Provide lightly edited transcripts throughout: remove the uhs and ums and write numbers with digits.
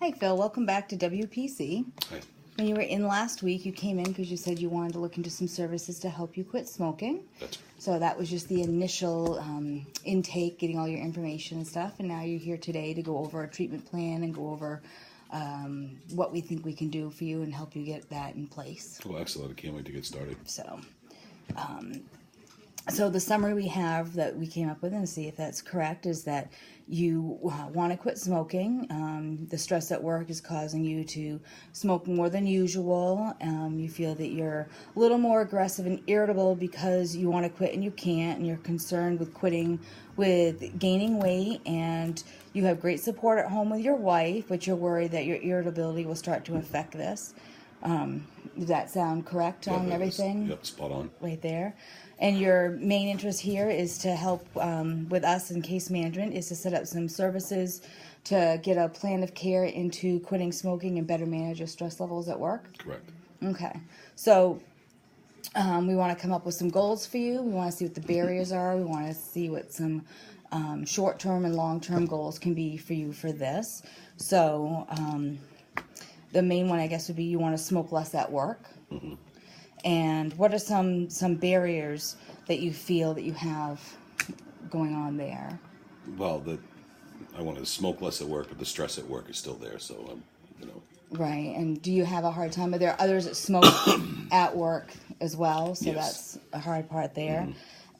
Hi, Phil. Welcome back to WPC. Hi. When you were in last week, you came in because you said you wanted to look into some services to help you quit smoking. That's right. So that was just the initial intake, getting all your information and stuff. And now you're here today to go over a treatment plan and go over what we think we can do for you and help you get that in place. Oh, excellent. I can't wait to get started. So the summary we have that we came up with, and see if that's correct, is that you want to quit smoking. The stress at work is causing you to smoke more than usual. You feel that you're a little more aggressive and irritable because you want to quit and you can't, and you're concerned with quitting with gaining weight, and you have great support at home with your wife, but you're worried that your irritability will start to affect this. Does that sound correct on everything? Yep, spot on. Right there. And your main interest here is to help with us in case management, is to set up some services to get a plan of care into quitting smoking and better manage your stress levels at work? Correct. Okay. So we want to come up with some goals for you. We want to see what the barriers are. We want to see what some short-term and long-term goals can be for you for this. So the main one, I guess, would be you want to smoke less at work. Mm-hmm. And what are some barriers that you feel that you have going on there? Well, I want to smoke less at work, but the stress at work is still there. So Right. And do you have a hard time? Are there others that smoke at work as well? So yes. That's a hard part there.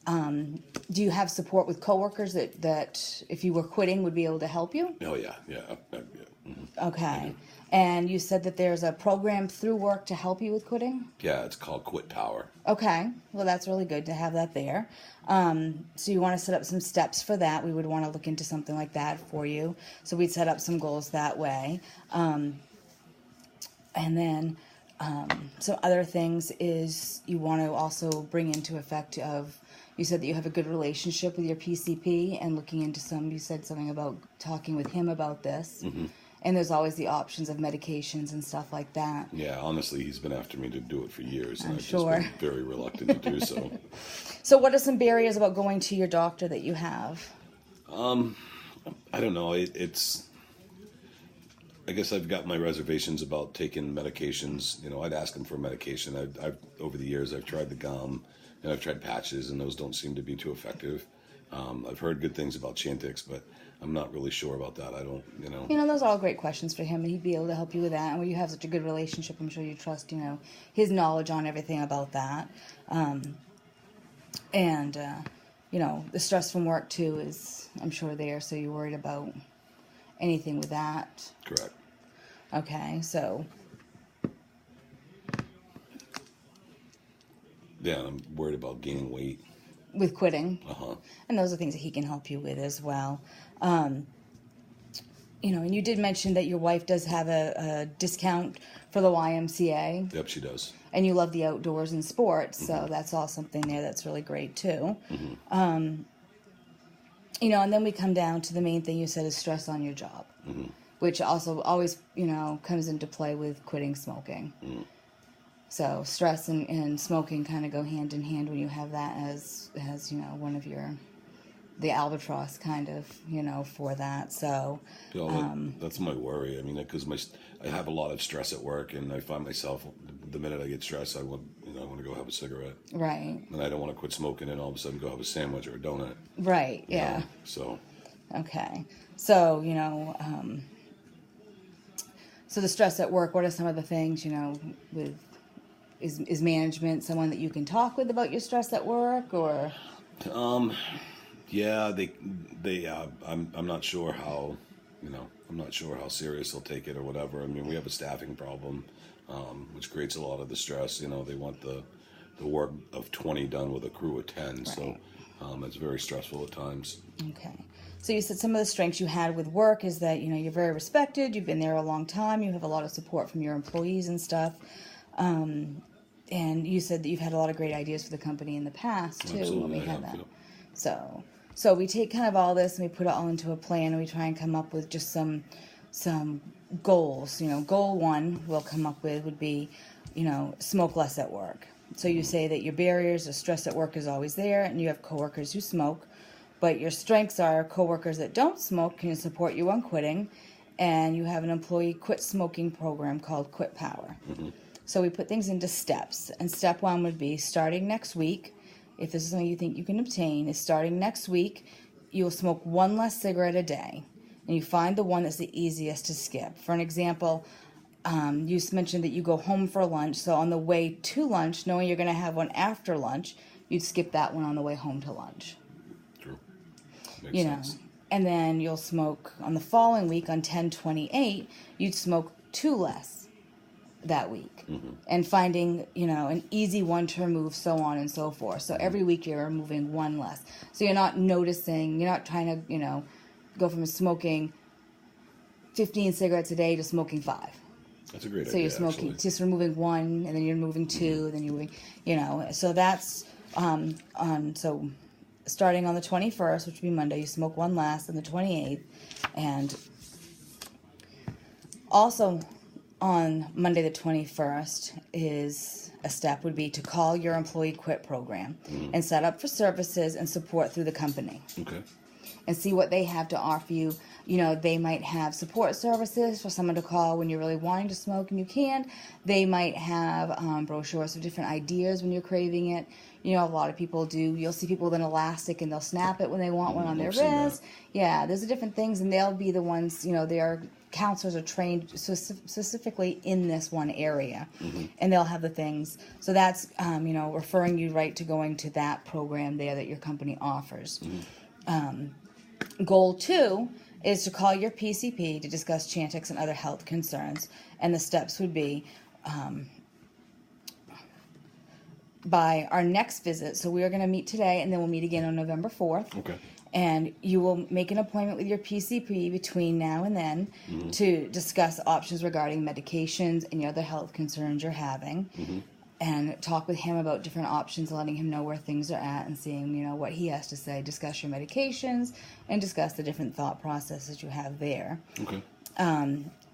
Mm-hmm. Do you have support with coworkers that if you were quitting would be able to help you? Oh yeah. Mm-hmm. Okay. And you said that there's a program through work to help you with quitting? Yeah, it's called Quit Power. Okay. Well, that's really good to have that there. So you want to set up some steps for that. We would want to look into something like that for you. So we'd set up some goals that way. And then some other things is you want to also bring into effect of, you said that you have a good relationship with your PCP, and looking into you said something about talking with him about this. Mm-hmm. And there's always the options of medications and stuff like that. Yeah, honestly, he's been after me to do it for years, and I'm I've sure. just been very reluctant to do so. So what are some barriers about going to your doctor that you have? I don't know. I guess I've got my reservations about taking medications. You know, I'd ask him for medication. I've over the years, I've tried the gum, and I've tried patches, and those don't seem to be too effective. I've heard good things about Chantix, but I'm not really sure about that. I don't, those are all great questions for him, and he'd be able to help you with that. And when you have such a good relationship, I'm sure you trust, his knowledge on everything about that. The stress from work, too, is, I'm sure, there, so you're worried about anything with that. Correct. Okay, so... Yeah, I'm worried about gaining weight. With quitting. Uh-huh. And those are things that he can help you with as well. And you did mention that your wife does have a discount for the YMCA. Yep, she does. And you love the outdoors and sports, so that's all something there that's really great, too. Mm-hmm. And then we come down to the main thing you said is stress on your job, mm-hmm. which also always, comes into play with quitting smoking. Mm-hmm. So stress and smoking kind of go hand in hand when you have that as one of the albatross kind of, for that. So that's my worry. I mean, because I have a lot of stress at work, and I find myself, the minute I get stressed, I want to go have a cigarette. Right. And I don't want to quit smoking and all of a sudden go have a sandwich or a donut. Right. Yeah. So. Okay. So so the stress at work. What are some of the things with? Is management someone that you can talk with about your stress at work, or? Yeah, I'm not sure how, I'm not sure how serious they'll take it or whatever. I mean, we have a staffing problem, which creates a lot of the stress. They want the work of 20 done with a crew of 10, right. So it's very stressful at times. Okay. So you said some of the strengths you had with work is that, you're very respected, you've been there a long time, you have a lot of support from your employees and stuff. And you said that you've had a lot of great ideas for the company in the past, too. Absolutely, when we had that. Yeah. So we take kind of all this and we put it all into a plan, and we try and come up with just some goals. Goal one we'll come up with would be, smoke less at work. So you say that your barriers, the stress at work is always there, and you have coworkers who smoke, but your strengths are coworkers that don't smoke can support you on quitting, and you have an employee quit smoking program called Quit Power. So we put things into steps, and step 1 would be starting next week. If this is something you think you can obtain, is starting next week, you'll smoke 1 less cigarette a day, and you find the one that's the easiest to skip. For an example, you mentioned that you go home for lunch, so on the way to lunch, knowing you're going to have one after lunch, you'd skip that one on the way home to lunch. True. Makes sense. And then you'll smoke on the following week on 10/28, you'd smoke 2 less that week. And finding, an easy one to remove, so on and so forth. So every week you're removing 1 less. So you're not noticing, you're not trying to, go from smoking 15 cigarettes a day to smoking 5. That's a great idea. So you're smoking, actually. just removing 1, and then you're removing 2, then you're moving, so that's, so starting on the 21st, which would be Monday, you smoke 1 less, and the 28th, and also on Monday the 21st is a step would be to call your employee quit program and set up for services and support through the company. Okay. And see what they have to offer you. They might have support services for someone to call when you're really wanting to smoke and you can't. They might have brochures of different ideas when you're craving it. A lot of people do. You'll see people with an elastic and they'll snap it when they want one on their wrist. Yeah, there's different things, and they'll be the ones, their counselors are trained specifically in this one area, and they'll have the things. So that's, referring you right to going to that program there that your company offers. Goal 2 is to call your PCP to discuss Chantix and other health concerns. And the steps would be by our next visit. So we are going to meet today, and then we'll meet again on November 4th. Okay. And you will make an appointment with your PCP between now and then to discuss options regarding medications and your other health concerns you're having. And talk with him about different options, letting him know where things are at and seeing, what he has to say. Discuss your medications and discuss the different thought processes you have there. Okay.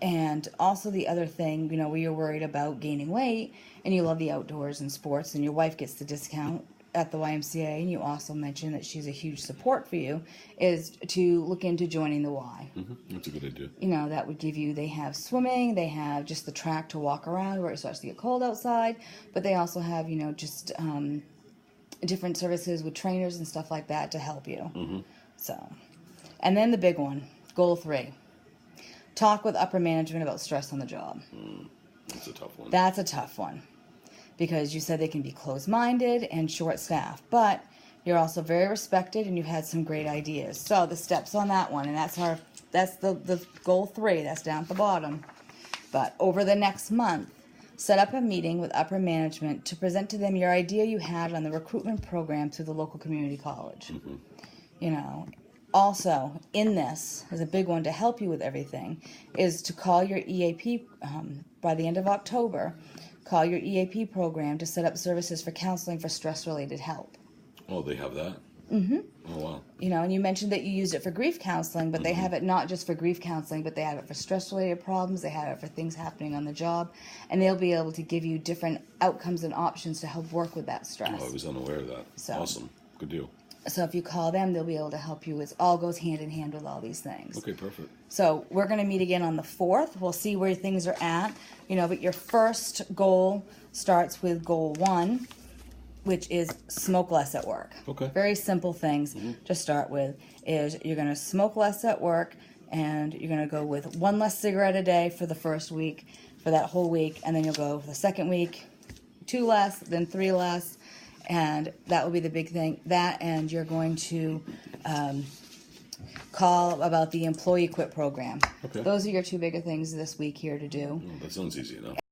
And also the other thing, where you're worried about gaining weight and you love the outdoors and sports and your wife gets the discount at the YMCA, and you also mentioned that she's a huge support for you, is to look into joining the Y. That's a good idea. That would give you, they have swimming, they have just the track to walk around where it starts to get cold outside, but they also have, just different services with trainers and stuff like that to help you. So, and then the big one, goal 3, talk with upper management about stress on the job. That's a tough one. That's a tough one. Because you said they can be closed-minded and short-staffed, but you're also very respected and you've had some great ideas. So the steps on that one, and that's the goal 3, that's down at the bottom. But over the next month, set up a meeting with upper management to present to them your idea you had on the recruitment program through the local community college. Also, in this, is a big one to help you with everything, is to call your EAP by the end of October. Call your EAP program to set up services for counseling for stress-related help. Oh, they have that? Oh, wow. And you mentioned that you used it for grief counseling, but they have it not just for grief counseling, but they have it for stress-related problems, they have it for things happening on the job, and they'll be able to give you different outcomes and options to help work with that stress. Oh, I was unaware of that. So, awesome. Good deal. So if you call them, they'll be able to help you. It all goes hand in hand with all these things. Okay, perfect. So we're going to meet again on the 4th. We'll see where things are at. But your first goal starts with goal 1, which is smoke less at work. Okay. Very simple things to start with is you're going to smoke less at work, and you're going to go with 1 less cigarette a day for the first week, for that whole week, and then you'll go for the second week, 2 less, then 3 less, and that will be the big thing. That, and you're going to call about the employee quit program. Okay. Those are your 2 bigger things this week here to do. Oh, that sounds easy enough.